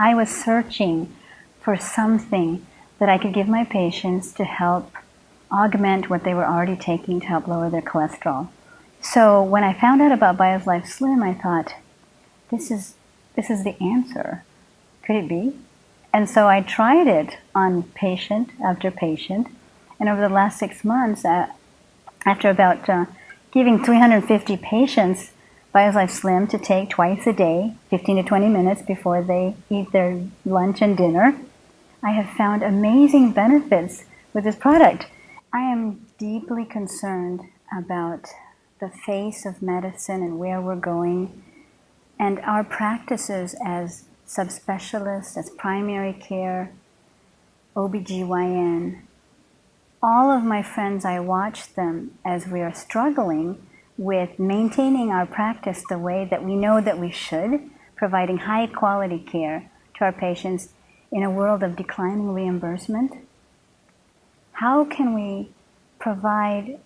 I was searching for something that I could give my patients to help augment what they were already taking to help lower their cholesterol. So when I found out about Bios Life Slim, I thought, this is the answer. Could it be? And so I tried it on patient after patient. And over the last 6 months, after about giving 350 patients Bios Life Slim to take twice a day, 15 to 20 minutes before they eat their lunch and dinner, I have found amazing benefits with this product. I am deeply concerned about the face of medicine and where we're going, and our practices as subspecialists, as primary care, OBGYN. All of my friends, I watch them as we are struggling with maintaining our practice the way that we know that we should, providing high quality care to our patients in a world of declining reimbursement. How can we provide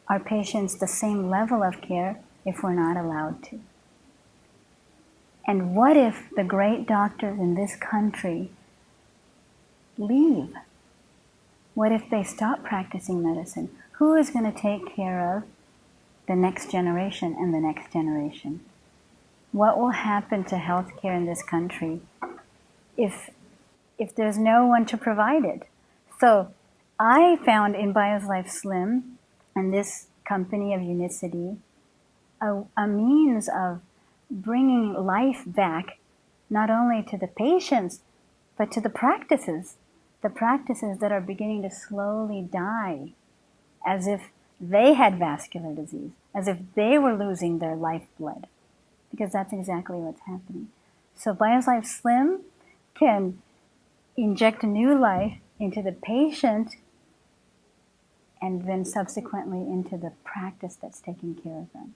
our patients the same level of care if we're not allowed to? And what if the great doctors in this country leave? What if they stop practicing medicine? Who is going to take care of the next generation and the next generation? What will happen to healthcare in this country if there's no one to provide it? So I found in Bios Life Slim and this company of Unicity a means of bringing life back not only to the patients but to the practices that are beginning to slowly die, as if they had vascular disease, as if they were losing their lifeblood, because that's exactly what's happening. So Bios Life Slim can inject a new life into the patient and then subsequently into the practice that's taking care of them.